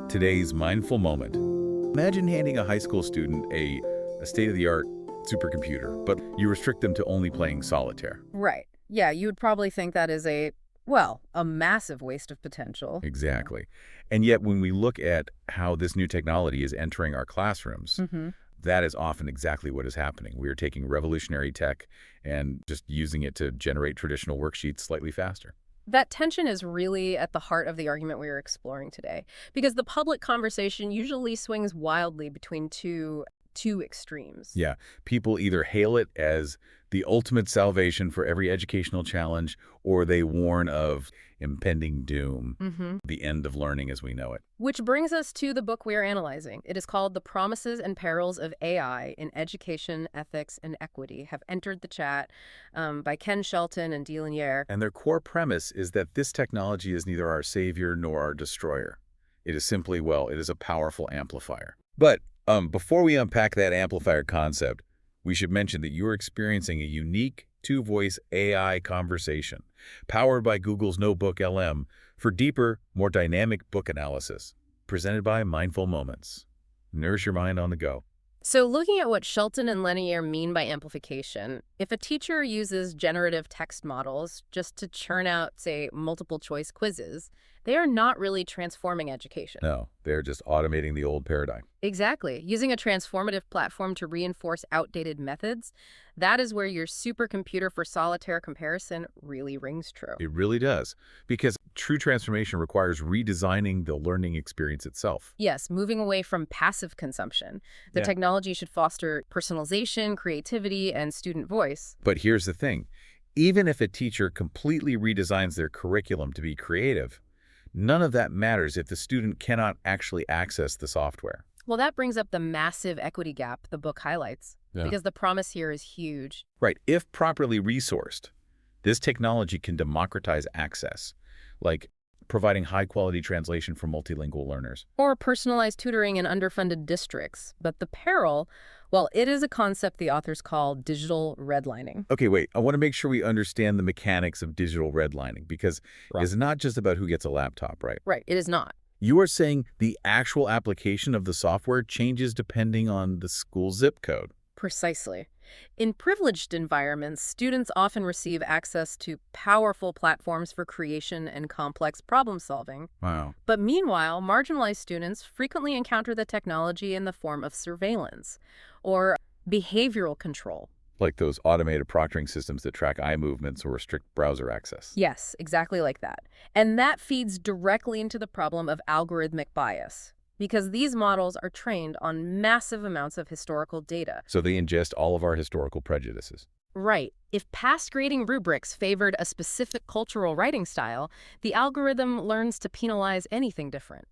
Today's mindful moment. Imagine handing a high school student a state-of-the-art supercomputer, but you restrict them to only playing solitaire. Right. Yeah, you would probably think that is a massive waste of potential. Exactly. And yet when we look at how this new technology is entering our classrooms, that is often exactly what is happening. We are taking revolutionary tech and just using it to generate traditional worksheets slightly faster. That tension is really at the heart of the argument we are exploring today, because the public conversation usually swings wildly between two extremes. Yeah, people either hail it as the ultimate salvation for every educational challenge, or they warn of impending doom, the end of learning as we know it. Which brings us to the book we are analyzing. It is called The Promises and Perils of AI in Education, Ethics, and Equity, have entered the chat by Ken Shelton and Dee Lanier. And their core premise is that this technology is neither our savior nor our destroyer. It is simply, well, it is a powerful amplifier. But before we unpack that amplifier concept, we should mention that you're experiencing a unique two-voice AI conversation powered by Google's Notebook LM for deeper, more dynamic book analysis, presented by Mindful Moments. Nourish your mind on the go. So looking at what Shelton and Lanier mean by amplification, if a teacher uses generative text models just to churn out, say, multiple choice quizzes, they are not really transforming education. No, they're just automating the old paradigm. Exactly. Using a transformative platform to reinforce outdated methods, that is where your supercomputer for solitaire comparison really rings true. It really does, because true transformation requires redesigning the learning experience itself. Yes, moving away from passive consumption. The technology should foster personalization, creativity, and student voice. But here's the thing. Even if a teacher completely redesigns their curriculum to be creative, none of that matters if the student cannot actually access the software. Well, that brings up the massive equity gap the book highlights, because the promise here is huge. Right. If properly resourced, this technology can democratize access, like providing high-quality translation for multilingual learners. Or personalized tutoring in underfunded districts. But the peril, well, it is a concept the authors call digital redlining. Okay, wait. I want to make sure we understand the mechanics of digital redlining, because it's not just about who gets a laptop, right? Right, it is not. You are saying the actual application of the software changes depending on the school zip code. Precisely. In privileged environments, students often receive access to powerful platforms for creation and complex problem solving. Wow. But meanwhile, marginalized students frequently encounter the technology in the form of surveillance or behavioral control. Like those automated proctoring systems that track eye movements or restrict browser access. Yes, exactly like that. And that feeds directly into the problem of algorithmic bias, because these models are trained on massive amounts of historical data. So they ingest all of our historical prejudices. Right. If past grading rubrics favored a specific cultural writing style, the algorithm learns to penalize anything different.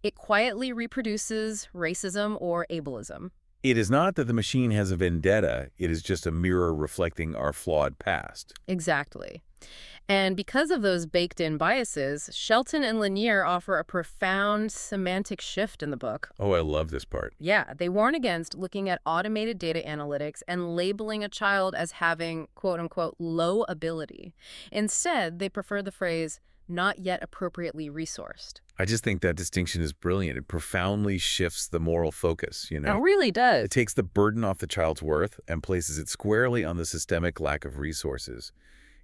It quietly reproduces racism or ableism. It is not that the machine has a vendetta, it is just a mirror reflecting our flawed past. Exactly. And because of those baked-in biases, Shelton and Lanier offer a profound semantic shift in the book. Oh, I love this part. Yeah, they warn against looking at automated data analytics and labeling a child as having, quote-unquote, low ability. Instead, they prefer the phrase, not yet appropriately resourced. I just think that distinction is brilliant. It profoundly shifts the moral focus, you know? It really does. It takes the burden off the child's worth and places it squarely on the systemic lack of resources.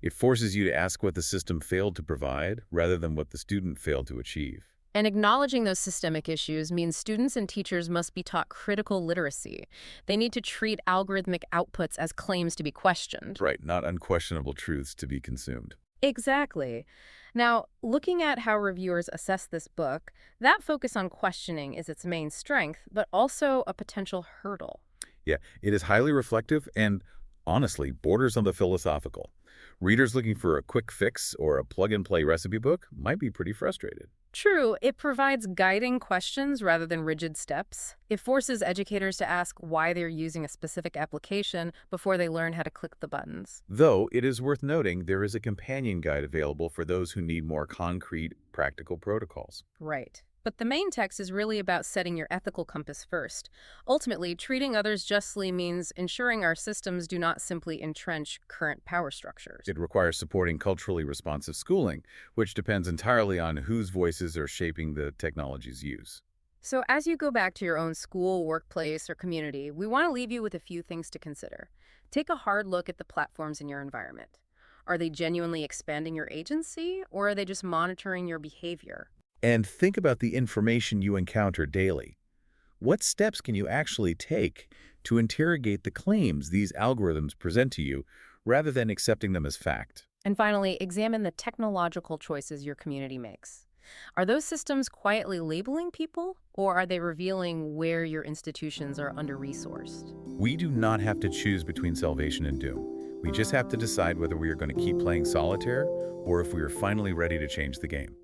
It forces you to ask what the system failed to provide rather than what the student failed to achieve. And acknowledging those systemic issues means students and teachers must be taught critical literacy. They need to treat algorithmic outputs as claims to be questioned. Right, not unquestionable truths to be consumed. Exactly. Now, looking at how reviewers assess this book, that focus on questioning is its main strength, but also a potential hurdle. Yeah, it is highly reflective and, honestly, borders on the philosophical. Readers looking for a quick fix or a plug-and-play recipe book might be pretty frustrated. True, it provides guiding questions rather than rigid steps. It forces educators to ask why they're using a specific application before they learn how to click the buttons. Though, it is worth noting there is a companion guide available for those who need more concrete, practical protocols. Right. But the main text is really about setting your ethical compass first. Ultimately, treating others justly means ensuring our systems do not simply entrench current power structures. It requires supporting culturally responsive schooling, which depends entirely on whose voices are shaping the technology's use. So, as you go back to your own school, workplace, or community, we want to leave you with a few things to consider. Take a hard look at the platforms in your environment. Are they genuinely expanding your agency, or are they just monitoring your behavior? And think about the information you encounter daily. What steps can you actually take to interrogate the claims these algorithms present to you rather than accepting them as fact? And finally, examine the technological choices your community makes. Are those systems quietly labeling people, or are they revealing where your institutions are under-resourced? We do not have to choose between salvation and doom. We just have to decide whether we are going to keep playing solitaire or if we are finally ready to change the game.